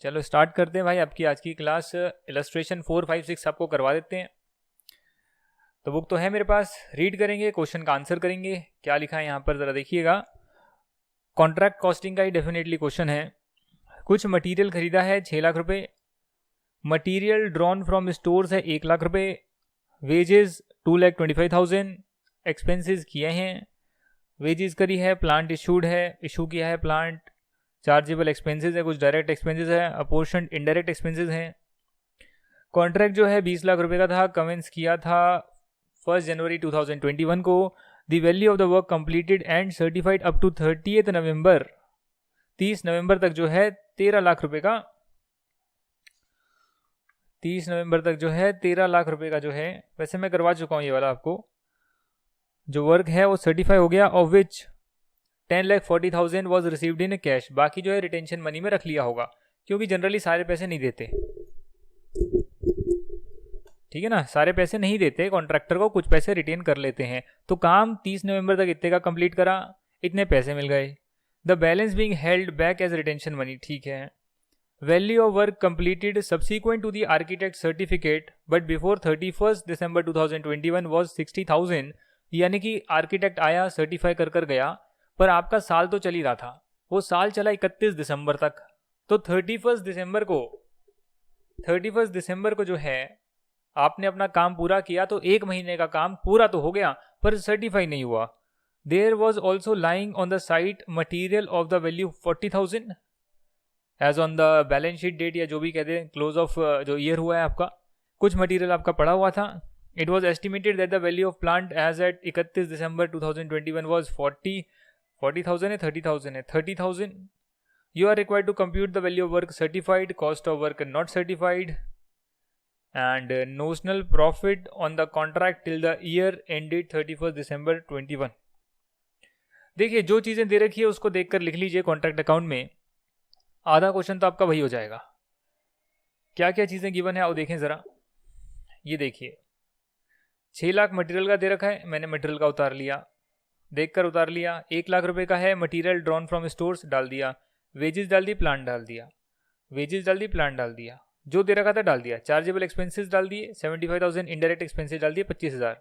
चलो स्टार्ट करते हैं भाई आपकी आज की क्लास। इलस्ट्रेशन 4, 5, 6 आपको करवा देते हैं। तो बुक तो है मेरे पास, रीड करेंगे, क्वेश्चन का आंसर करेंगे। क्या लिखा है यहाँ पर ज़रा देखिएगा। कॉन्ट्रैक्ट कॉस्टिंग का ही डेफिनेटली क्वेश्चन है। कुछ मटेरियल खरीदा है 6 लाख रुपए, मटेरियल ड्रॉन फ्रॉम स्टोर्स है 1 लाख रुपए, वेजेस 2,25,000, एक्सपेंसेस किए हैं, वेजेस करी है, प्लांट इशूड है, इशू किया है प्लांट, चार्जेबल एक्सपेंसेस है, कुछ डायरेक्ट एक्सपेंसेस है, अपोर्शन इनडायरेक्ट एक्सपेंसेस हैं। कॉन्ट्रैक्ट जो है 20 लाख रुपए का था, कमेंस किया था 1 जनवरी 2021 को। The value of the work completed and certified up to 30 November, 30 नवंबर तक जो है 13 लाख रुपए का, 30 नवंबर तक जो है 13 लाख रुपए का जो है, वैसे मैं करवा चुका हूँ ये वाला आपको। जो वर्क है वो सर्टिफाई हो गया, of which 10,40,000 was received in cash. बाकी जो है रिटेंशन मनी में रख लिया होगा, क्योंकि जनरली सारे पैसे नहीं देते, ठीक है ना। सारे पैसे नहीं देते कॉन्ट्रैक्टर को, कुछ पैसे रिटेन कर लेते हैं। तो काम 30 नवंबर तक इतने का कंप्लीट करा, इतने पैसे मिल गए। The balance being held back as retention money, ठीक है। Value of work completed subsequent to the architect certificate but before 31 December 2021 was 60,000। यानी कि आर्किटेक्ट आया, सर्टिफाई कर गया, पर आपका साल तो चल ही रहा था। वो साल चला 31 दिसंबर तक। तो 31 दिसंबर को जो है आपने अपना काम पूरा किया, तो 1 महीने का काम पूरा तो हो गया, पर सर्टिफाई नहीं हुआ। There was also lying on the site material of the value 40,000 as on the balance sheet date, या जो भी कहते हैं क्लोज ऑफ जो ईयर हुआ है आपका, कुछ मटीरियल आपका पड़ा हुआ था। It was estimated that the value of plant as at 31 December 2021 was 40,000 है, 30,000 है, 30,000। You are required to compute the value of work certified, cost of work not certified, and notional profit on the contract till the year ended 31st December 21। देखिए जो चीज़ें दे रखी है उसको देखकर लिख लीजिए कॉन्ट्रैक्ट अकाउंट में। आधा क्वेश्चन तो आपका वही हो जाएगा। क्या क्या चीज़ें गिवन है वो देखें ज़रा। ये देखिए 6 लाख मटेरियल का दे रखा है, मैंने मटेरियल का उतार लिया, देखकर उतार लिया। 1 लाख रुपए का है, मटेरियल ड्रॉन फ्रॉम स्टोर्स डाल दिया, वेजेस डाल दी, प्लांट डाल दिया, वेजेस डाल दी, प्लांट डाल दिया, जो दे रखा था डाल दिया। चार्जेबल एक्सपेंसेस डाल दिए 75,000, इनडायरेक्ट एक्सपेंसेस डाल दिए 25,000।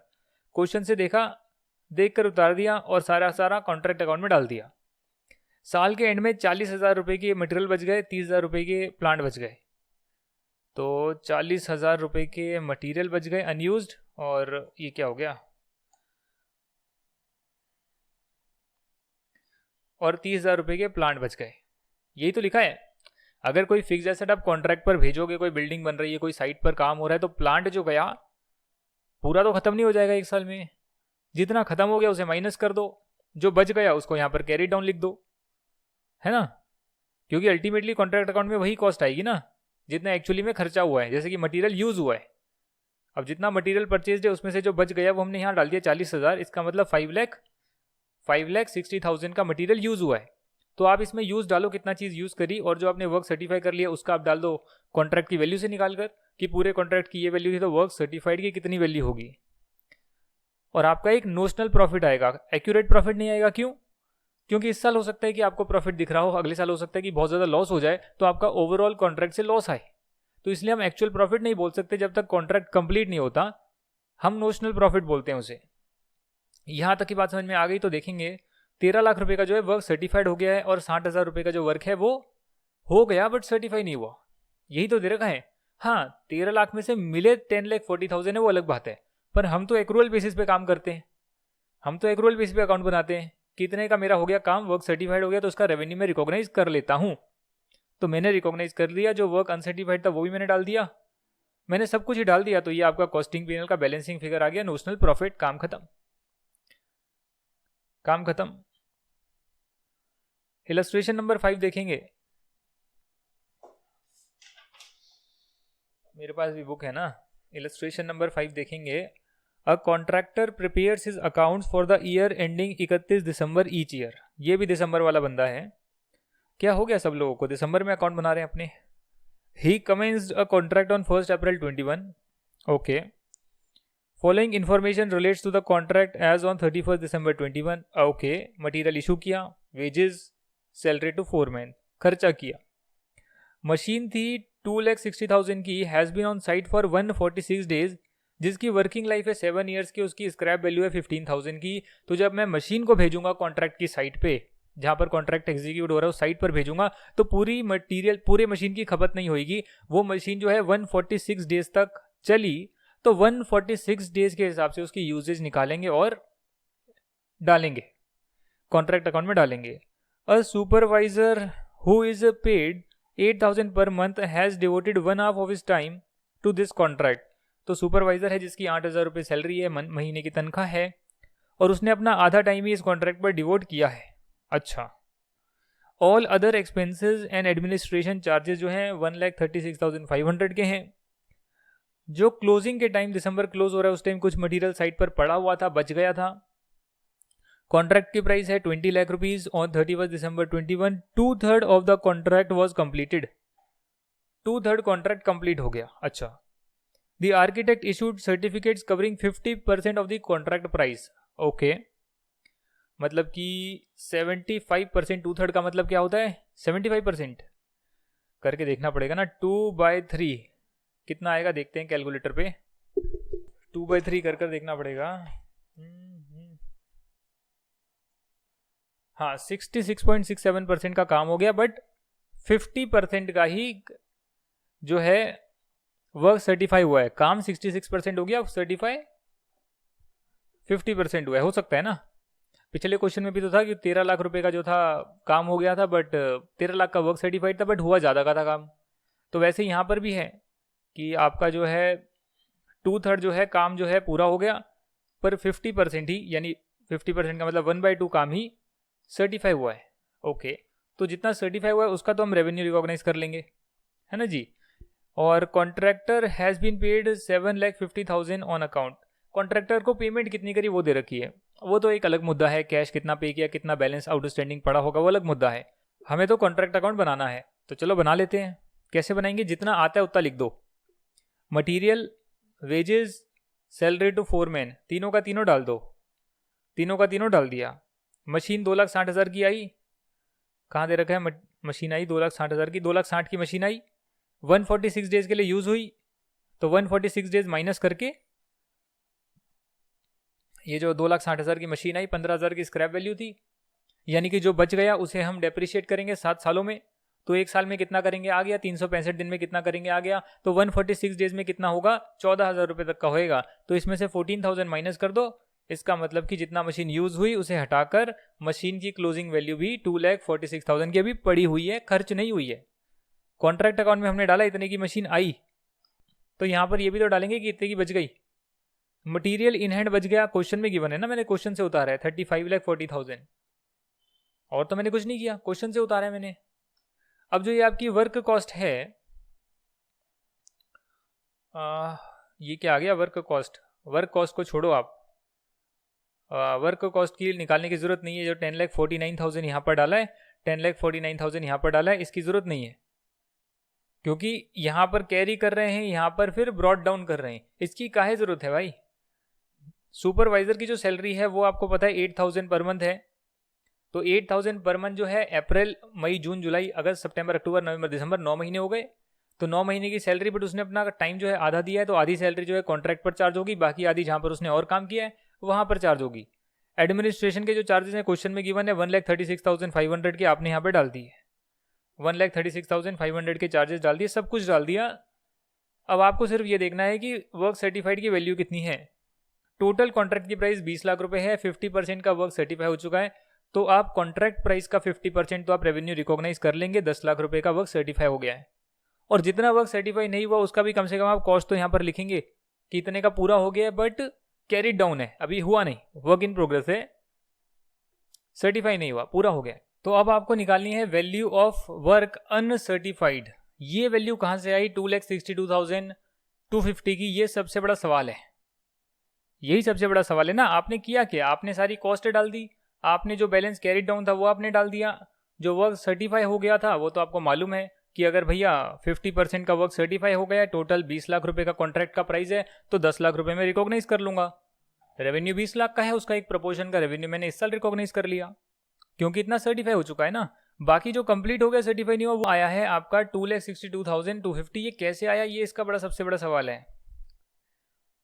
क्वेश्चन से देखा, देखकर उतार दिया और सारा कॉन्ट्रैक्ट अकाउंट में डाल दिया। साल के एंड में 40,000 रुपये के मटेरियल बच गए, 30,000 रुपये के प्लांट बच गए। तो 40,000 रुपये के मटेरियल बच गए अनयूज्ड, और ये क्या हो गया, और 30,000 रुपये के प्लांट बच गए। यही तो लिखा है। अगर कोई फिक्स एसेट आप कॉन्ट्रैक्ट पर भेजोगे, कोई बिल्डिंग बन रही है, कोई साइट पर काम हो रहा है, तो प्लांट जो गया पूरा तो खत्म नहीं हो जाएगा 1 साल में। जितना खत्म हो गया उसे माइनस कर दो, जो बच गया उसको यहाँ पर कैरी डाउन लिख दो, है ना। क्योंकि अल्टीमेटली कॉन्ट्रैक्ट अकाउंट में वही कॉस्ट आएगी ना, जितना एक्चुअली में खर्चा हुआ है। जैसे कि मटीरियल यूज हुआ है, अब जितना मटीरियल परचेज है उसमें से जो बच गया वो हमने यहाँ डाल दिया 40,000। इसका मतलब 5,60,000 का मटीरियल यूज हुआ है। तो आप इसमें यूज डालो, कितना चीज़ यूज करी, और जो आपने वर्क सर्टिफाई कर लिया उसका आप डाल दो कॉन्ट्रैक्ट की वैल्यू से निकाल कर, कि पूरे कॉन्ट्रैक्ट की ये वैल्यू थी, तो वर्क सर्टिफाइड की कितनी वैल्यू होगी। और आपका एक नोशनल प्रॉफिट आएगा, एक्यूरेट प्रॉफिट नहीं आएगा। क्यों? क्योंकि इस साल हो सकता है कि आपको प्रॉफिट दिख रहा हो, अगले साल हो सकता है कि बहुत ज़्यादा लॉस हो जाए, तो आपका ओवरऑल कॉन्ट्रैक्ट से लॉस आए। तो इसलिए हम एक्चुअल प्रॉफिट नहीं बोल सकते जब तक कॉन्ट्रैक्ट कंप्लीट नहीं होता, हम नोशनल प्रॉफिट बोलते हैं उसे। यहाँ तक की बात समझ में आ गई। तो देखेंगे 13 लाख रुपए का जो है वर्क सर्टिफाइड हो गया है, और 60,000 रुपये का जो वर्क है वो हो गया बट सर्टिफाई नहीं हुआ। यही तो दे रखा है। हाँ, 13 लाख में से मिले 10,40,000 है, वो अलग बात है, पर हम तो एक्रूअल बेसिस पे काम करते हैं, हम तो एक्रूअल बेसिस पे अकाउंट बनाते हैं। कितने का मेरा हो गया काम, वर्क सर्टिफाइड हो गया, तो उसका रेवेन्यू में रिकॉग्नाइज कर लेता हूँ। तो मैंने रिकॉग्नाइज कर लिया, जो वर्क अनसर्टिफाइड था वो भी मैंने डाल दिया, मैंने सब कुछ ही डाल दिया। तो ये आपका कॉस्टिंग पीएनएल का बैलेंसिंग फिगर आ गया, नोशनल प्रॉफिट, काम खत्म, काम खत्म। इलस्ट्रेशन नंबर 5 देखेंगे, मेरे पास भी बुक है ना। इलस्ट्रेशन नंबर 5 देखेंगे। A contractor prepares his accounts for the year ending 31 December each year. ये भी दिसंबर वाला बंदा है। क्या हो गया सब लोगों को, दिसंबर में अकाउंट बना रहे हैं अपने। He commenced a contract on 1 April 21। Okay, following information relates to the contract as on 31 December 21। Okay, material issue किया, वेजेस, सैलरी टू फोरमैन, खर्चा किया। मशीन थी 2,60,000 की, has been on site for 146 days, जिसकी वर्किंग लाइफ है 7 years की, उसकी scrap value है 15,000 की। तो जब मैं मशीन को भेजूंगा कॉन्ट्रैक्ट की साइट पे, जहाँ पर कॉन्ट्रैक्ट एग्जीक्यूट हो रहा है उस साइट पर भेजूंगा, तो पूरी मटीरियल पूरे मशीन की खपत नहीं होगी। वो मशीन जो है 146 डेज तक चली, तो 146 डेज के हिसाब से उसकी यूजेज निकालेंगे और डालेंगे, कॉन्ट्रैक्ट अकाउंट में डालेंगे। A supervisor who is paid 8,000 per month has devoted 1/2 of his time to this contract. तो सुपरवाइजर है जिसकी 8,000 रुपये सैलरी है, महीने की तनख्वाह है, और उसने अपना आधा टाइम ही इस कॉन्ट्रैक्ट पर डिवोट किया है। अच्छा, all other expenses and administration charges जो हैं 1,36,500 के हैं। जो क्लोजिंग के टाइम, दिसंबर क्लोज हो रहा है उस टाइम कुछ मटेरियल साइट पर पड़ा हुआ था, बच गया था। कॉन्ट्रैक्ट की प्राइस है 20 lakh rupees on 31 December 21। 2/3 of the contract was completed, 2/3 contract complete हो गया। अच्छा, the architect issued certificates covering 50% of the contract price. Okay, मतलब कि 75%, 2/3 का मतलब क्या होता है 75%, करके देखना पड़ेगा ना। 2/3 कितना आएगा देखते हैं कैलकुलेटर पे, 2/3 कर देखना पड़ेगा। हाँ, 66.67% का काम हो गया, बट 50% का ही जो है वर्क सर्टिफाई हुआ है। काम 66% हो गया, सर्टिफाई 50% हुआ है, हो सकता है ना। पिछले क्वेश्चन में भी तो था कि 13 लाख रुपए का जो था काम हो गया था, बट 13 लाख का वर्क सर्टिफाइड था, बट हुआ ज़्यादा का था काम। तो वैसे यहाँ पर भी है कि आपका जो है 2/3 जो है काम जो है पूरा हो गया, पर 50% ही, यानी 50% का मतलब 1/2 काम ही सर्टिफाई हुआ है। ओके, तो जितना सर्टिफाई हुआ है उसका तो हम रेवेन्यू रिकॉग्नाइज कर लेंगे, है ना जी। और contractor has been paid 7,50,000 on account. Contractor को पेमेंट कितनी करी वो दे रखी है, वो तो एक अलग मुद्दा है, कैश कितना पे किया, कितना बैलेंस आउटस्टैंडिंग पड़ा होगा, वो अलग मुद्दा है। हमें तो कॉन्ट्रैक्ट अकाउंट बनाना है, तो चलो बना लेते हैं। कैसे बनाएंगे, जितना आता है उतना लिख दो। Material, wages, salary to foreman, तीनों का तीनों डाल दो, तीनों का तीनों डाल दिया। मशीन 2,60,000 की आई, कहाँ दे रखा है, मशीन आई 2,60,000 की, 2,60,000 की मशीन आई, 146 डेज के लिए यूज हुई, तो 146 डेज माइनस करके ये जो 2,60,000 की मशीन आई, 15,000 की स्क्रैप वैल्यू थी, यानी कि जो बच गया उसे हम डेप्रिशिएट करेंगे 7 सालों में। तो एक साल में कितना करेंगे आ गया, 365 दिन में कितना करेंगे आ गया, तो 146 डेज में कितना होगा, 14,000 रुपये तक का होएगा। तो इसमें से 14,000 माइनस कर दो, इसका मतलब कि जितना मशीन यूज हुई उसे हटाकर मशीन की क्लोजिंग वैल्यू भी 2,46,000 की अभी पड़ी हुई है, खर्च नहीं हुई है। कॉन्ट्रैक्ट अकाउंट में हमने डाला इतने की मशीन आई, तो यहाँ पर ये भी तो डालेंगे कि इतने की बच गई। मटीरियल इन हैंड बच गया, क्वेश्चन में गिवन है ना, मैंने क्वेश्चन से उतारा है 35,40,000, और तो मैंने कुछ नहीं किया, क्वेश्चन से उतारा है मैंने। अब जो ये आपकी वर्क कॉस्ट है, ये क्या आ गया वर्क कॉस्ट, वर्क कॉस्ट को छोड़ो आप, वर्क कॉस्ट की निकालने की जरूरत नहीं है। जो 10,49,000 यहाँ पर डाला है, 10,49,000 यहाँ पर डाला है, इसकी जरूरत नहीं है, क्योंकि यहाँ पर कैरी कर रहे हैं, यहाँ पर फिर ब्रॉड डाउन कर रहे हैं, इसकी काहे जरूरत है भाई। सुपरवाइजर की जो सैलरी है वो आपको पता है 8,000 पर मंथ है, तो 8,000 पर मंथ जो है अप्रैल मई जून जुलाई अगस्त सितंबर अक्टूबर नवंबर दिसंबर 9 महीने हो गए, तो 9 महीने की सैलरी, बट उसने अपना टाइम जो है आधा दिया है, तो आधी सैलरी जो है कॉन्ट्रैक्ट पर चार्ज होगी, बाकी आधी जहाँ पर उसने और काम किया है वहाँ पर चार्ज होगी। एडमिनिस्ट्रेशन के जो चार्जेस हैं क्वेश्चन में गिवन है 1,36,500 के, आपने यहाँ पर डाल दिए 1,36,500 के चार्जेस डाल दिए, सब कुछ डाल दिया। अब आपको सिर्फ ये देखना है कि वर्क सर्टिफाइड की वैल्यू कितनी है। टोटल कॉन्ट्रैक्ट की प्राइस 20 लाख रुपए है, 50% का वर्क सर्टिफाई हो चुका है, तो आप कॉन्ट्रैक्ट प्राइस का 50% तो आप रेवेन्यू रिकॉग्नाइज कर लेंगे, 10 लाख रुपए का वर्क सर्टिफाई हो गया है। और जितना वर्क सर्टिफाई नहीं हुआ उसका भी कम से कम आप कॉस्ट तो यहाँ पर लिखेंगे कि इतने का पूरा हो गया है, बट कैरिड डाउन है, अभी हुआ नहीं, वर्क इन प्रोग्रेस है, सर्टिफाई नहीं हुआ, पूरा हो गया। तो अब आपको निकालनी है वैल्यू ऑफ वर्क अनसर्टिफाइड। ये वैल्यू कहाँ से आई 2,62,250 की, ये सबसे बड़ा सवाल है, यही सबसे बड़ा सवाल है ना। आपने किया क्या, आपने सारी कॉस्ट डाल दी, आपने जो बैलेंस कैरिड डाउन था वो आपने डाल दिया, जो वर्क सर्टिफाई हो गया था वो तो आपको मालूम है कि अगर भैया 50% का वर्क सर्टिफाई हो गया, टोटल 20 लाख रुपए का कॉन्ट्रैक्ट का प्राइस है, तो 10 लाख रुपए में रिकॉग्नाइज कर लूंगा। रेवेन्यू 20 लाख का है, उसका एक प्रपोर्शन का रेवेन्यू मैंने इस साल रिकॉग्नाइज कर लिया, क्योंकि इतना सर्टिफाई हो चुका है ना। बाकी जो कंप्लीट हो गया सर्टिफाई नहीं हुआ वो आया है आपका 2,62,250। ये कैसे आया, ये इसका बड़ा सबसे बड़ा सवाल है।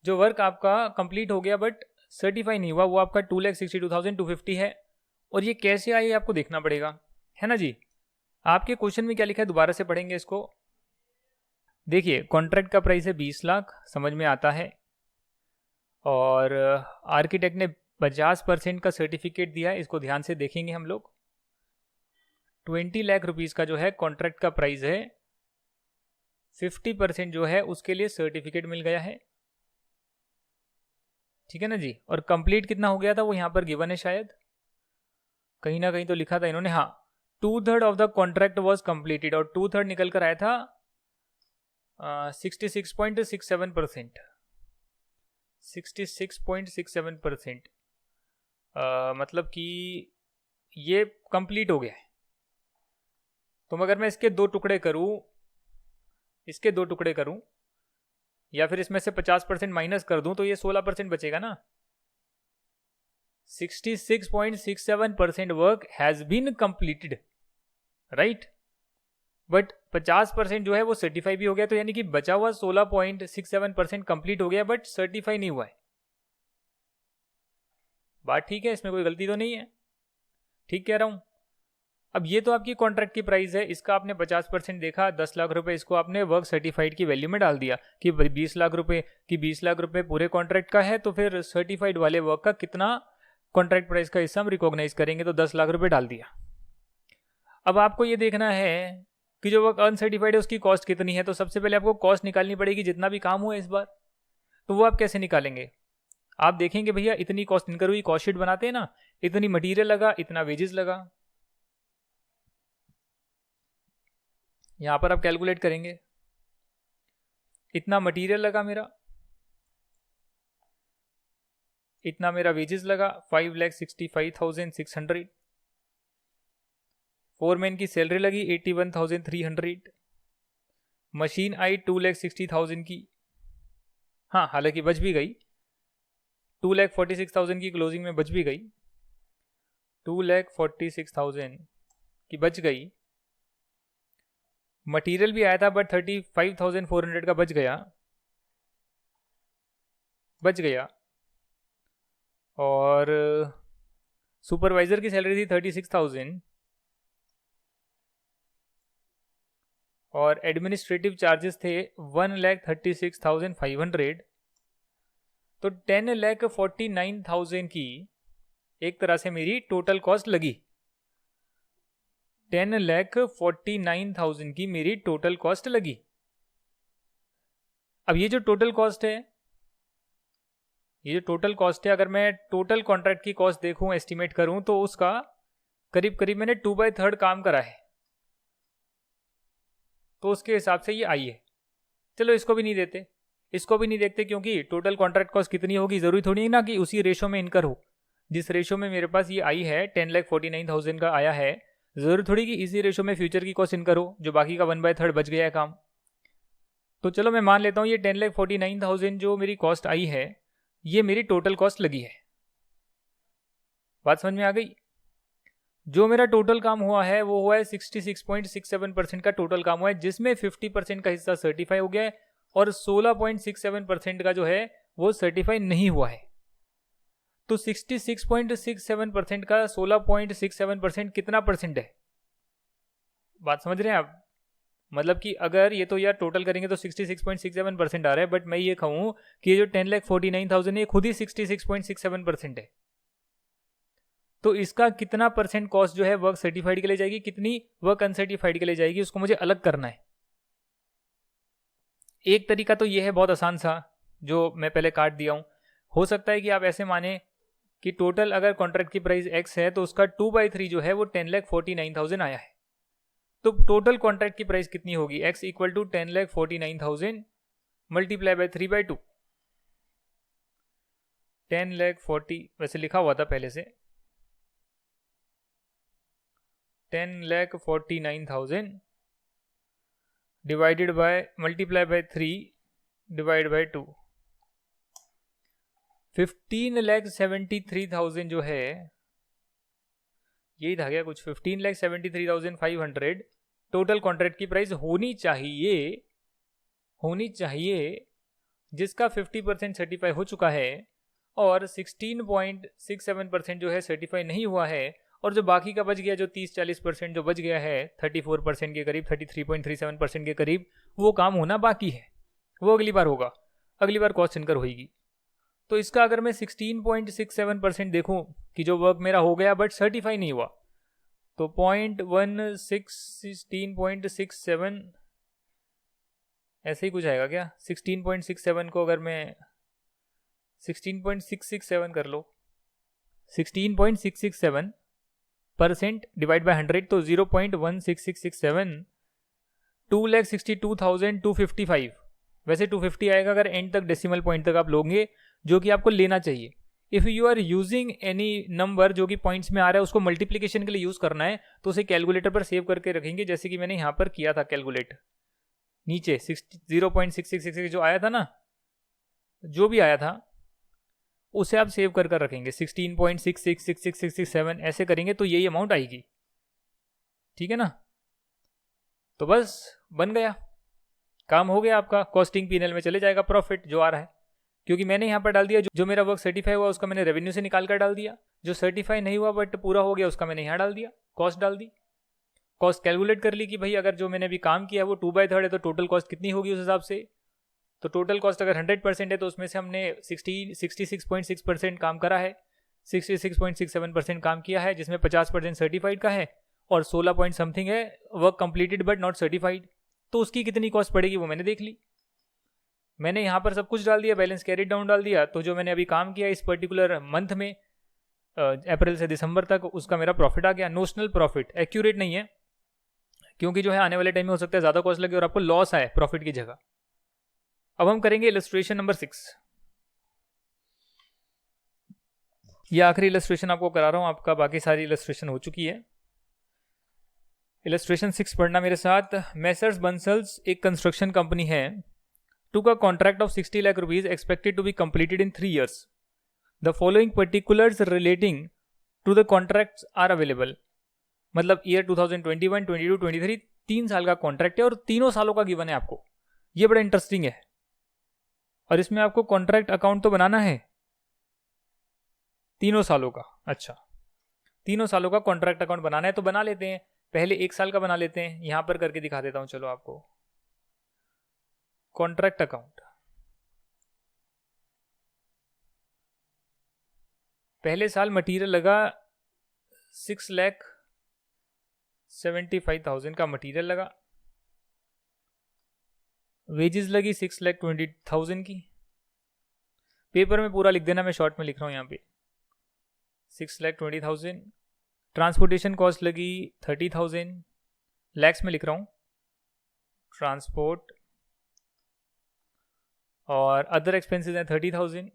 जो वर्क आपका कंप्लीट हो गया बट सर्टिफाई नहीं हुआ वो आपका 2,62,250 है, और ये कैसे आया ये आपको देखना पड़ेगा, है ना जी। आपके क्वेश्चन में क्या लिखा है दोबारा से पढ़ेंगे इसको। देखिए कॉन्ट्रैक्ट का प्राइस है 20 लाख, समझ में आता है, और आर्किटेक्ट ने 50% का सर्टिफिकेट दिया है, इसको ध्यान से देखेंगे हम लोग। 20 लाख रुपीस का जो है कॉन्ट्रैक्ट का प्राइस है, 50% जो है उसके लिए सर्टिफिकेट मिल गया है, ठीक है ना जी। और कंप्लीट कितना हो गया था वो यहाँ पर गिवन है, शायद कहीं ना कहीं तो लिखा था इन्होंने, हाँ 2/3 of the contract was completed, और 2/3 निकल कर आया था 66.67%। 66.67%, मतलब कि ये कंप्लीट हो गया है। तो अगर मैं इसके दो टुकड़े करूं, या फिर इसमें से 50% माइनस कर दूं तो ये 16% बचेगा ना। 66.67% work has been completed, right, but 50% जो है वो सर्टिफाई भी हो गया, तो यानी कि बचा हुआ 16.67% कंप्लीट हो गया बट सर्टिफाई नहीं हुआ है। बात ठीक है, इसमें कोई गलती तो नहीं है, ठीक कह रहा हूं। अब ये तो आपकी कॉन्ट्रैक्ट की प्राइस है, इसका आपने 50% देखा, 10 लाख रुपए, इसको आपने वर्क सर्टिफाइड की वैल्यू में डाल दिया कि 20 लाख रुपए कि 20 लाख रुपए पूरे कॉन्ट्रैक्ट का है, तो फिर सर्टिफाइड वाले वर्क का कितना कॉन्ट्रैक्ट प्राइस का हिस्सा हम रिकॉग्नाइज करेंगे, तो 10 लाख रुपए डाल दिया। अब आपको ये देखना है कि जो वर्क अनसर्टिफाइड है उसकी कॉस्ट कितनी है, तो सबसे पहले आपको कॉस्ट निकालनी पड़ेगी जितना भी काम हुआ इस बार। तो वो आप कैसे निकालेंगे, आप देखेंगे भैया इतनी कॉस्ट इनकर हुई, कॉस्ट शीट बनाते हैं ना, इतनी मटीरियल लगा, इतना वेजेस लगा, यहां पर आप कैलकुलेट करेंगे, इतना मटेरियल लगा मेरा, इतना मेरा वेजेस लगा 5,65,600, फोरमैन की सैलरी लगी 81,300, मशीन आई 2,60,000 की, हाँ हालांकि बच भी गई, 2,46,000 की क्लोजिंग में बच भी गई, 2,46,000 की बच गई। मटेरियल भी आया था बट 35,400 का बच गया। और सुपरवाइजर की सैलरी थी 36,000, और एडमिनिस्ट्रेटिव चार्जेस थे 1,36,500, तो 10,49,000 की एक तरह से मेरी टोटल कॉस्ट लगी। 10,49,000 की मेरी टोटल कॉस्ट लगी। अब ये जो टोटल कॉस्ट है, अगर मैं टोटल कॉन्ट्रैक्ट की कॉस्ट देखूं, एस्टिमेट करूं, तो उसका करीब करीब मैंने 2/3 काम करा है, तो उसके हिसाब से ये आई है। चलो इसको भी नहीं देखते, क्योंकि टोटल कॉन्ट्रैक्ट कॉस्ट कितनी होगी जरूरी थोड़ी ना कि उसी रेशो में इनकर हो। जिस रेशो में मेरे पास ये आई है 10,49,000 का आया है, जरूरी थोड़ी कि इसी रेशो में फ्यूचर की कॉस्ट इनकर हो, जो बाकी का 1/3 बच गया है काम। तो चलो मैं मान लेता हूँ ये 10,49,000 जो मेरी कॉस्ट आई है, ये मेरी टोटल कॉस्ट लगी है। बात समझ में आ गई। जो मेरा टोटल काम हुआ है वो हुआ है 66.67% का टोटल काम हुआ है, जिसमें 50% का हिस्सा सर्टिफाई हो गया है, और 16.67% का जो है वो सर्टिफाई नहीं हुआ है। तो 66.67% का 16.67% कितना परसेंट है, बात समझ रहे हैं आप। मतलब कि अगर ये तो यार टोटल करेंगे तो 66.67% आ रहा है, बट मैं ये कहूँ कि ये जो 10,49,000 है खुद ही 66.67% है, तो इसका कितना परसेंट कॉस्ट जो है वर्क सर्टिफाइड के लिए जाएगी, कितनी वर्क अनसर्टिफाइड के लिए जाएगी, उसको मुझे अलग करना है। एक तरीका तो ये है बहुत आसान सा, जो मैं पहले काट दिया हूं। हो सकता है कि आप ऐसे माने कि टोटल अगर कॉन्ट्रैक्ट की प्राइस x है तो उसका 2/3 जो है वो 10,49,000 आया है। तो टोटल कॉन्ट्रैक्ट की प्राइस कितनी होगी, x equal to 10,49,000 multiply by 3/2। 10,40,000 वैसे लिखा हुआ था पहले से, 10,49,000 divided by multiply by 3 divide by 2, 15,73,000 जो है यही था क्या कुछ, 15,73,500 टोटल कॉन्ट्रैक्ट की प्राइस होनी चाहिए, जिसका 50% सर्टिफाई हो चुका है और 16.67% जो है सर्टिफाई नहीं हुआ है, और जो बाकी का बच गया, जो 30-40% जो बच गया है, 34% के करीब, 33.37% के करीब, वो काम होना बाकी है, वो अगली बार होगा, अगली बार कॉस्ट इनकर होगी। तो इसका अगर मैं 16.67% देखूं कि जो वर्क मेरा हो गया बट सर्टिफाई नहीं हुआ, तो 16.67 ऐसे ही कुछ आएगा क्या? 16.67 को अगर मैं 16.667 कर लो, 16.667% डिवाइड बाय 100 तो 0.16667, 2,62,255। वैसे 250 आएगा अगर एंड तक डेसिमल पॉइंट तक आप लोगे, जो कि आपको लेना चाहिए। If you are using any number जो कि पॉइंट्स में आ रहा है, उसको मल्टीप्लीकेशन के लिए यूज़ करना है, तो उसे कैलकुलेटर पर सेव करके रखेंगे, जैसे कि मैंने यहाँ पर किया था कैलकुलेट। नीचे 0.6666 जो आया था ना, जो भी आया था उसे आप सेव कर रखेंगे, 16.666667 ऐसे करेंगे तो यही अमाउंट आएगी, ठीक है ना। तो बस बन गया, काम हो गया आपका, कॉस्टिंग P&L में चले जाएगा प्रॉफिट जो आ रहा है, क्योंकि मैंने यहाँ पर डाल दिया जो मेरा वर्क सर्टिफाई हुआ उसका मैंने रेवेन्यू से निकाल कर डाल दिया, जो सर्टिफाई नहीं हुआ बट पूरा हो गया उसका मैंने यहाँ डाल दिया, कॉस्ट डाल दी, कॉस्ट कैलकुलेट कर ली कि भाई अगर जो मैंने अभी काम किया वो 2/3 है तो टोटल कॉस्ट कितनी होगी उस हिसाब से। तो टोटल कॉस्ट अगर 100% है तो उसमें से हमने 66.6% काम करा है, 66.67% काम किया है, जिसमें 50% सर्टिफाइड का है और 16 पॉइंट समथिंग है work completed but not certified. तो उसकी कितनी कॉस्ट पड़ेगी वो मैंने देख ली, मैंने यहाँ पर सब कुछ डाल दिया, बैलेंस कैरी डाउन डाल दिया। तो जो मैंने अभी काम किया इस पर्टिकुलर मंथ में, अप्रैल से दिसंबर तक, उसका मेरा प्रॉफिट आ गया, नोशनल प्रॉफिट, एक्यूरेट नहीं है, क्योंकि जो है आने वाले टाइम में हो सकता है ज़्यादा कॉस्ट लगे और आपको लॉस आए प्रॉफिट की जगह। अब हम करेंगे इलस्ट्रेशन नंबर 6। ये आखिरी इलस्ट्रेशन आपको करा रहा हूँ, आपका बाकी सारी इलस्ट्रेशन हो चुकी है। इलस्ट्रेशन 6 पढ़ना मेरे साथ। मैसर्स बंसल्स एक कंस्ट्रक्शन कंपनी है, took a contract of 60 lakh rupees expected to be completed in 3 years. The following particulars relating to the contracts are available. मतलब ईयर 2021, 22, 23 3 साल का कॉन्ट्रैक्ट है और तीनों सालों का गिवन है आपको। ये बड़ा इंटरेस्टिंग है, और इसमें आपको कॉन्ट्रैक्ट अकाउंट तो बनाना है तीनों सालों का। अच्छा, तीनों सालों का कॉन्ट्रैक्ट अकाउंट बनाना है तो बना लेते हैं। पहले 1 साल का बना लेते हैं, यहां पर करके दिखा देता हूं चलो आपको। कॉन्ट्रैक्ट अकाउंट, पहले साल मटेरियल लगा 6,75,000 का मटेरियल लगा, वेजेस लगी 6,20,000 की। पेपर में पूरा लिख देना, मैं शॉर्ट में लिख रहा हूं यहाँ पे 6,20,000। ट्रांसपोर्टेशन कॉस्ट लगी 30,000, लैक्स में लिख रहा हूं ट्रांसपोर्ट, और अदर एक्सपेंसेस हैं 30,000।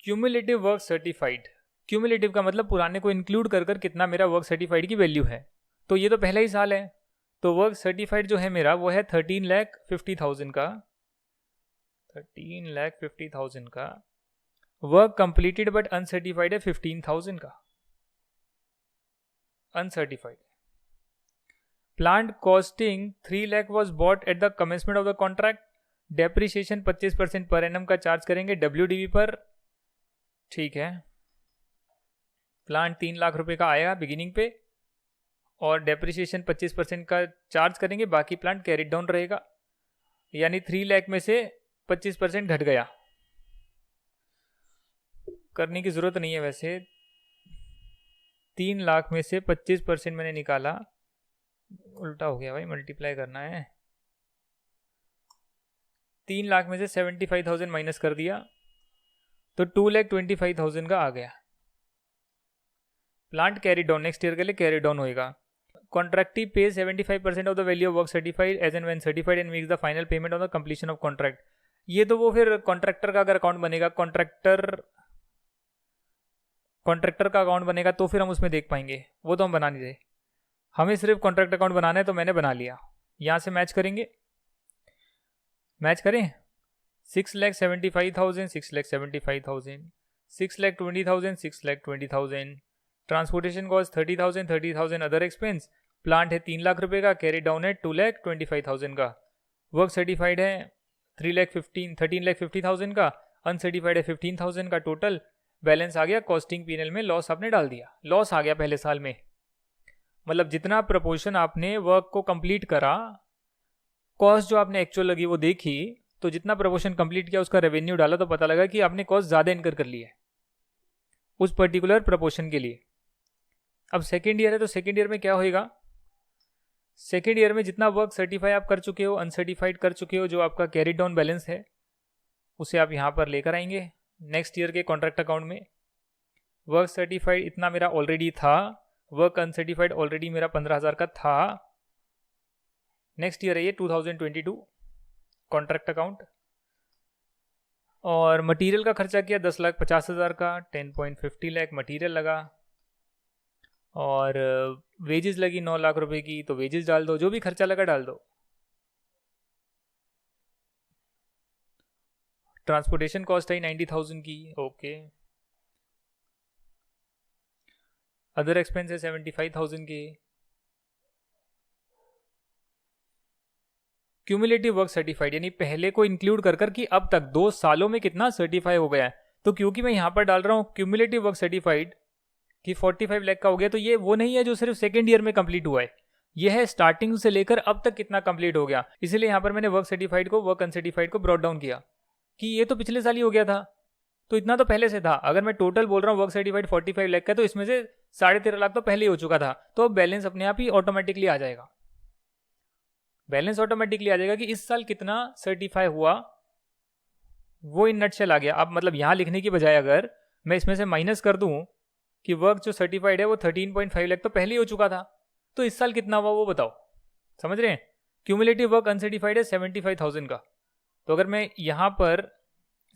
क्यूमुलेटिव वर्क सर्टिफाइड, क्यूमुलेटिव का मतलब पुराने को इंक्लूड कर कितना मेरा वर्क सर्टिफाइड की वैल्यू है। तो ये तो पहला ही साल है, तो वर्क सर्टिफाइड जो है मेरा वो है 13,50,000 का, 13,50,000 का। वर्क कंप्लीटेड बट अनसर्टिफाइड है 15,000 का, uncertified. Plant costing 3 lakh was bought at the commencement of the contract. Depreciation 25% per annum का चार्ज करेंगे WDV पर, ठीक है। प्लांट 3 लाख रुपए का आएगा बिगिनिंग पे, और डेप्रिसिएशन 25% का चार्ज करेंगे, बाकी प्लांट कैरी डाउन रहेगा, यानी 3 लाख में से 25% घट गया। करने की जरूरत नहीं है वैसे, 3 लाख में से 25% मैंने निकाला, उल्टा हो गया भाई, मल्टीप्लाई करना है। 3 लाख में से 75,000 माइनस कर दिया तो 2,25,000 का आ गया। Plant carry down next year के लिए कैरी डाउन होएगा। Contractee pay 75% of the value of work certified as and when certified and makes the final payment on the completion of contract. ये तो वो फिर कॉन्ट्रैक्टर का अगर अकाउंट बनेगा, कॉन्ट्रैक्टर का अकाउंट बनेगा तो फिर हम उसमें देख पाएंगे, वो तो हम बना नहीं रहे। हमें सिर्फ कॉन्ट्रैक्ट अकाउंट बनाना है, तो मैंने बना लिया। यहाँ से मैच करेंगे, मैच करें 6,75,000, 6,75,000, 6,20,000, 6,20,000, transportation cost 30,000, 30,000 other expense, plant है 3 लाख रुपए का, कैरी डाउन है 2,25,000 का, वर्क सर्टिफाइड है 13,50,000 का, अनसर्टिफाइड है 15,000 का, टोटल बैलेंस आ गया कॉस्टिंग पीएनएल में, लॉस आपने डाल दिया, लॉस आ गया पहले साल में। मतलब जितना प्रपोर्शन आपने वर्क को कंप्लीट करा, कॉस्ट जो आपने एक्चुअल लगी वो देखी, तो जितना प्रपोर्शन कंप्लीट किया उसका रेवेन्यू डाला तो पता लगा कि आपने कॉस्ट ज़्यादा इनकर कर ली है उस पर्टिकुलर प्रपोर्शन के लिए। अब सेकेंड ईयर है तो सेकेंड ईयर में क्या होएगा, सेकेंड ईयर में जितना वर्क सर्टिफाई आप कर चुके हो, अनसर्टिफाइड कर चुके हो, जो आपका कैरी डाउन बैलेंस है उसे आप यहाँ पर लेकर आएंगे नेक्स्ट ईयर के कॉन्ट्रैक्ट अकाउंट में। वर्क सर्टिफाइड इतना मेरा ऑलरेडी था, वर्क अनसर्टिफाइड ऑलरेडी मेरा 15,000 का था। नेक्स्ट ईयर है ये 2022 कॉन्ट्रैक्ट अकाउंट। और मटेरियल का खर्चा किया 10,50,000 का, 10.50 लाख मटेरियल लगा, और वेजेस लगी 9 लाख रुपए की, तो वेजेस डाल दो, जो भी खर्चा लगा डाल दो। ट्रांसपोर्टेशन कॉस्ट आई 90,000 की, ओके। अदर एक्सपेंस है 75,000 के। क्यूमुलेटिव वर्क सर्टिफाइड यानी पहले को इंक्लूड कर कर कि अब तक 2 सालों में कितना सर्टिफाई हो गया है, तो क्योंकि मैं यहां पर डाल रहा हूं क्यूमुलेटिव वर्क सर्टिफाइड कि 45 लाख का हो गया, तो ये वो नहीं है जो सिर्फ सेकेंड ईयर में कंप्लीट हुआ है, यह है स्टार्टिंग से लेकर अब तक कितना कंप्लीट हो गया। इसलिए यहां पर मैंने वर्क सर्टिफाइड को वर्क अनसर्टिफाइड को ब्रॉट डाउन किया कि ये तो पिछले साल ही हो गया था, तो इतना तो पहले से था। अगर मैं टोटल बोल रहा हूँ वर्क सर्टिफाइड 45 लाख का, तो इसमें से 13.5 लाख तो पहले ही हो चुका था, तो अब बैलेंस अपने आप ही ऑटोमेटिकली आ जाएगा, बैलेंस ऑटोमेटिकली आ जाएगा कि इस साल कितना सर्टिफाई हुआ, वो इन नटशेल आ गया। अब मतलब यहां लिखने की बजाय अगर मैं इसमें से माइनस कर दूं कि वर्क जो सर्टिफाइड है वो 13.5 लाख तो पहले ही हो चुका था, तो इस साल कितना हुआ वो बताओ, समझ रहे हैं। क्यूमुलेटिव वर्क अनसर्टिफाइड है 75,000 का, तो अगर मैं यहां पर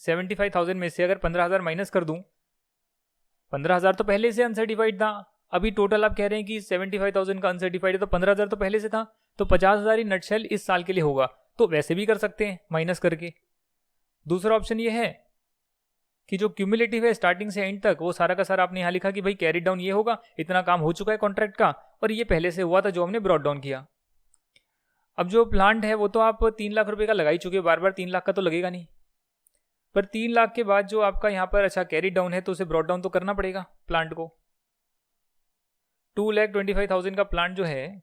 75,000 में से अगर 15,000 माइनस कर दूं, 15,000 तो पहले से अनसर्टिफाइड था, अभी टोटल आप कह रहे हैं कि 75,000 का अनसर्टिफाइड है, तो 15,000 तो पहले से था, तो 50,000 ही नटशेल इस साल के लिए होगा। तो वैसे भी कर सकते हैं माइनस करके। दूसरा ऑप्शन ये है कि जो क्यूमुलेटिव है स्टार्टिंग से एंड तक, वो सारा का सारा आपने यहाँ लिखा कि भाई कैरी डाउन ये होगा, इतना काम हो चुका है कॉन्ट्रैक्ट का, और ये पहले से हुआ था जो हमने ब्रॉट डाउन किया। अब जो प्लांट है वो तो आप 3 लाख रुपए का लगा ही चुके हो, बार बार 3 लाख का तो लगेगा नहीं, पर 3 लाख के बाद जो आपका यहाँ पर अच्छा कैरी डाउन है तो उसे ब्रॉट डाउन तो करना पड़ेगा प्लांट को। 2,25,000 का प्लांट जो है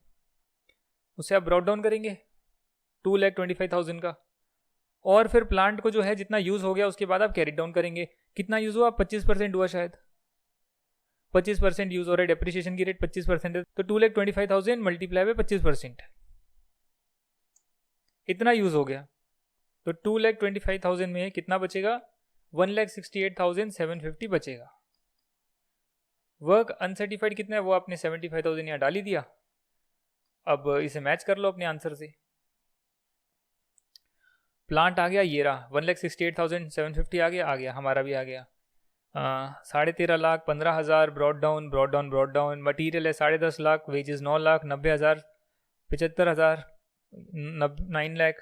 उसे आप ब्रॉट डाउन करेंगे 2,25,000 का, और फिर प्लांट को जो है जितना यूज हो गया उसके बाद आप कैरी डाउन करेंगे। कितना यूज हुआ, 25% हुआ शायद, 25% यूज हो रहा है, डेप्रिसिएशन की रेट 25% है, तो 2,25,000 मल्टीप्लाई बाय 25%, इतना यूज हो गया, तो 2,25,000 में कितना बचेगा, 1,68,750 बचेगा। वर्क अनसर्टिफाइड कितना है वो आपने 75,000 यहाँ डाल ही दिया। अब इसे मैच कर लो अपने आंसर से। प्लांट आ गया, ये रहा 1,68,750 आ गया, हमारा भी आ गया 13.5 लाख, 15,000 ब्रॉट डाउन। मटीरियल है 10.5 लाख, वेजेस 9 लाख, 90,000, 75,000, 9 लाख,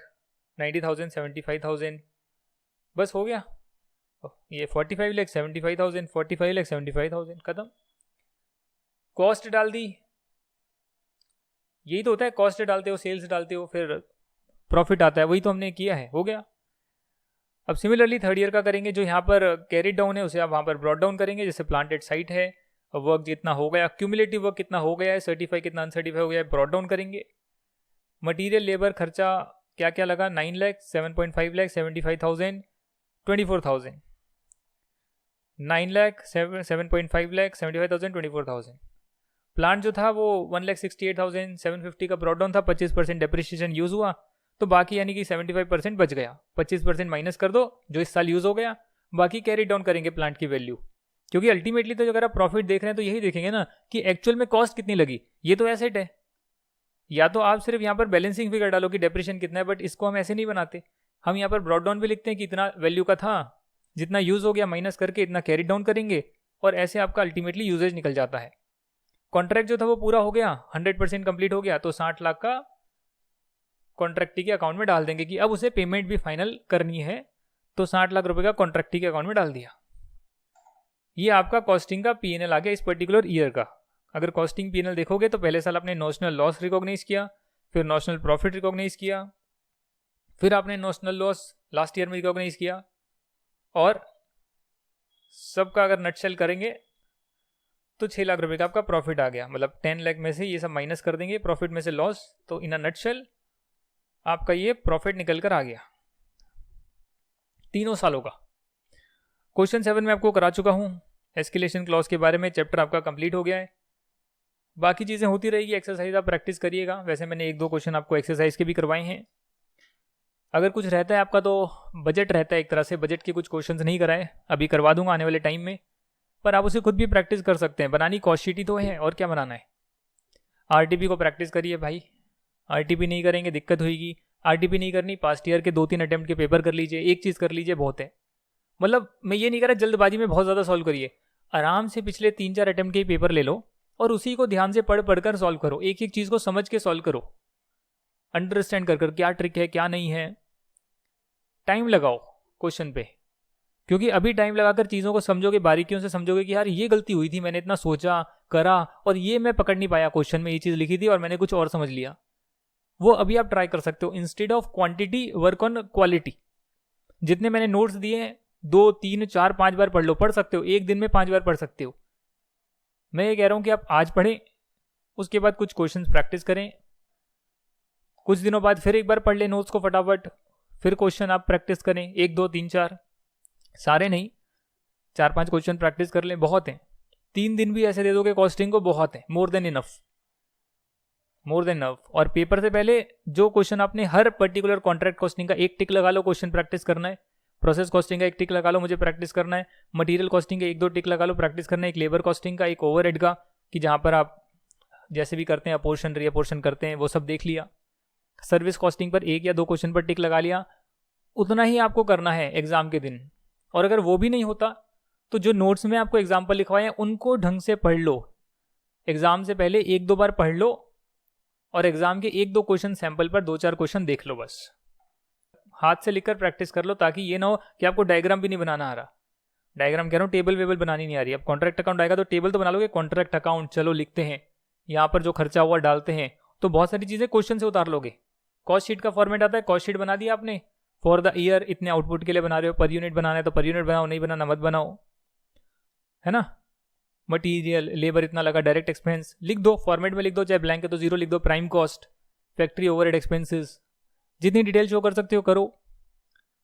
90,000, 75,000, बस हो गया। ये 45 लाख 75,000, 45 लाख 75,000, खत्म। कॉस्ट डाल दी, यही तो होता है, कॉस्ट डालते हो, सेल्स डालते हो, फिर प्रॉफिट आता है, वही तो हमने किया है, हो गया। अब सिमिलरली थर्ड ईयर का करेंगे, जो यहाँ पर कैरी डाउन है उसे आप वहाँ पर ब्रॉट डाउन करेंगे, जैसे प्लांटेड साइट है, वर्क जितना हो गया, क्यूमुलेटिव वर्क कितना हो गया है, सर्टिफाई कितना अनसर्टिफाई हो गया है, ब्रॉट डाउन करेंगे। मटीरियल लेबर खर्चा क्या क्या लगा, 9 लाख, 7.5 लाख, 75,000, 24,000, 9 लाख, 7.5 लाख, 75,000, 24,000। प्लांट जो था वो 1,68,750 का ब्रॉट डाउन था, 25% डेप्रिसिएशन यूज हुआ, तो बाकी यानी कि 75% बच गया। 25% माइनस कर दो जो इस साल यूज हो गया, बाकी कैरी डाउन करेंगे प्लांट की वैल्यू, क्योंकि अल्टीमेटली तो अगर आप प्रॉफिट देख रहे हैं तो यही देखेंगे ना कि एक्चुअल में कॉस्ट कितनी लगी। ये तो एसेट है, या तो आप सिर्फ यहाँ पर बैलेंसिंग फिगर डालो कि डेप्रिसिएशन कितना है, बट इसको हम ऐसे नहीं बनाते, हम यहाँ पर ब्रॉट डाउन भी लिखते हैं कि इतना वैल्यू का था, जितना यूज हो गया माइनस करके इतना कैरी डाउन करेंगे, और ऐसे आपका अल्टीमेटली यूजेज निकल जाता है। कॉन्ट्रैक्ट जो था वो पूरा हो गया, 100% कंप्लीट हो गया, तो 60 लाख का कॉन्ट्रैक्टी के अकाउंट में डाल देंगे कि अब उसे पेमेंट भी फाइनल करनी है, तो 60 लाख रुपए का कॉन्ट्रैक्टी के अकाउंट में डाल दिया। ये आपका कॉस्टिंग का P&L आ गया इस पर्टिकुलर ईयर का। अगर कॉस्टिंग P&L देखोगे तो पहले साल आपने नोशनल लॉस रिकॉग्नाइज किया, फिर नोशनल प्रॉफिट रिकॉग्नाइज किया, फिर आपने नोशनल लॉस लास्ट ईयर में रिकॉग्नाइज किया, और सबका अगर नटशेल करेंगे तो 6 लाख रुपए का आपका प्रॉफिट आ गया। मतलब 10 लाख में से ये सब माइनस कर देंगे, प्रॉफिट में से लॉस, तो इन अ नटशेल आपका ये प्रॉफिट निकल कर आ गया तीनों सालों का। क्वेश्चन 7 में आपको करा चुका हूं, एस्केलेशन क्लॉज के बारे में चैप्टर आपका कंप्लीट हो गया है। बाकी चीज़ें होती रहेगी, एक्सरसाइज आप प्रैक्टिस करिएगा। वैसे मैंने 1-2 क्वेश्चन आपको एक्सरसाइज के भी करवाए हैं। अगर कुछ रहता है आपका तो बजट रहता है एक तरह से, बजट के कुछ क्वेश्चंस नहीं कराए, अभी करवा दूंगा आने वाले टाइम में, पर आप उसे खुद भी प्रैक्टिस कर सकते हैं। बनानी कॉस्ट शीट ही तो है, और क्या बनाना है। आरटीपी को प्रैक्टिस करिए भाई, आरटीपी नहीं करेंगे दिक्कत होगी। आरटीपी नहीं करनी, पास्ट ईयर के 2-3 अटेम्प्ट के पेपर कर लीजिए, एक चीज़ कर लीजिए बहुत है। मतलब मैं ये नहीं कह रहा जल्दबाजी में बहुत ज़्यादा सॉल्व करिए, आराम से पिछले 3-4 अटेम्प्ट के पेपर ले लो और उसी को ध्यान से पढ़ कर सॉल्व करो। एक एक चीज़ को समझ के सॉल्व करो, अंडरस्टैंड कर क्या ट्रिक है क्या नहीं है। टाइम लगाओ क्वेश्चन पे, क्योंकि अभी टाइम लगाकर चीज़ों को समझोगे, बारीकियों से समझोगे कि यार ये गलती हुई थी, मैंने इतना सोचा करा और ये मैं पकड़ नहीं पाया, क्वेश्चन में ये चीज़ लिखी थी और मैंने कुछ और समझ लिया। वो अभी आप ट्राई कर सकते हो। Instead of quantity work on quality. जितने मैंने नोट्स दिए हैं 2, 3, 4, 5 बार पढ़ लो, पढ़ सकते हो, एक दिन में 5 बार पढ़ सकते हो। मैं ये कह रहा हूँ कि आप आज पढ़ें, उसके बाद कुछ क्वेश्चंस प्रैक्टिस करें, कुछ दिनों बाद फिर एक बार पढ़ लें नोट्स को फटाफट, फिर क्वेश्चन आप प्रैक्टिस करें 1, 2, 3, 4, सारे नहीं 4-5 क्वेश्चन प्रैक्टिस कर लें, बहुत हैं। 3 दिन भी ऐसे दे दोगे कॉस्टिंग को, बहुत है, more than enough, more than enough. और पेपर से पहले जो क्वेश्चन आपने हर पर्टिकुलर कॉन्ट्रैक्ट कॉस्टिंग का एक टिक लगा लो, क्वेश्चन प्रैक्टिस करना है। प्रोसेस कॉस्टिंग का एक टिक लगा लो, मुझे प्रैक्टिस करना है। मटेरियल कॉस्टिंग का 1-2 टिक लगा लो, प्रैक्टिस करना है। एक लेबर कॉस्टिंग का, एक ओवरहेड का, कि जहाँ पर आप जैसे भी करते हैं अपोर्शन रीअपोर्शन करते हैं, वो सब देख लिया। सर्विस कॉस्टिंग पर 1 या 2 क्वेश्चन पर टिक लगा लिया। उतना ही आपको करना है एग्जाम के दिन। और अगर वो भी नहीं होता तो जो नोट्स में आपको एग्जाम्पल लिखवाए हैं उनको ढंग से पढ़ लो। एग्जाम से पहले 1-2 बार पढ़ लो और एग्जाम के 1-2 क्वेश्चन सैंपल पर 2-4 क्वेश्चन देख लो, बस हाथ से लिखकर प्रैक्टिस कर लो, ताकि ये ना हो कि आपको डायग्राम भी नहीं बनाना आ रहा। डायग्राम कह रहा हूँ, टेबल वेबल बनानी नहीं आ रही। अब कॉन्ट्रैक्ट अकाउंट आएगा तो टेबल तो बना लोगे, कॉन्ट्रैक्ट अकाउंट चलो लिखते हैं, यहाँ पर जो खर्चा हुआ डालते हैं, तो बहुत सारी चीज़ें क्वेश्चन से उतार लोगे। कॉस्ट शीट का फॉर्मेट आता है, कॉस्ट शीट बना दिया आपने, फॉर द ईयर इतने आउटपुट के लिए बना रहे हो, पर यूनिट बनाना है तो पर यूनिट बनाओ, नहीं बनाना मत बनाओ, है ना। मटीरियल लेबर इतना लगा, डायरेक्ट एक्सपेंस लिख दो, फॉर्मेट में लिख दो, चाहे ब्लैंक है तो 0 लिख दो। Prime cost, factory overhead expenses, जितनी डिटेल शो कर सकते हो करो।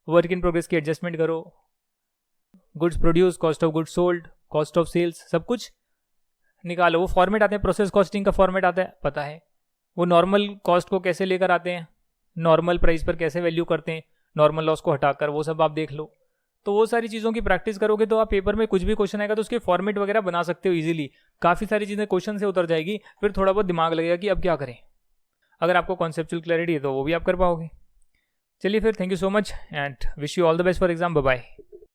वर्क इन प्रोग्रेस की एडजस्टमेंट करो, goods produce, cost of goods sold, cost of sales, सब कुछ निकालो। वो फॉर्मेट आते हैं, प्रोसेस कॉस्टिंग का फॉर्मेट आता है, पता है। वो नॉर्मल कॉस्ट को कैसे लेकर आते हैं, नॉर्मल प्राइस पर कैसे वैल्यू करते हैं, नॉर्मल लॉस को हटाकर, वो सब आप देख लो। तो वो सारी चीज़ों की प्रैक्टिस करोगे तो आप पेपर में कुछ भी क्वेश्चन आएगा तो उसके फॉर्मेट वगैरह बना सकते हो इजीली। काफ़ी सारी चीज़ें क्वेश्चन से उतर जाएगी, फिर थोड़ा बहुत दिमाग लगेगा कि अब क्या करें। अगर आपको कॉन्सेप्चुअल क्लैरिटी है तो वो भी आप कर पाओगे। चलिए फिर, thank you so much and wish you all the best for exam. Bye bye.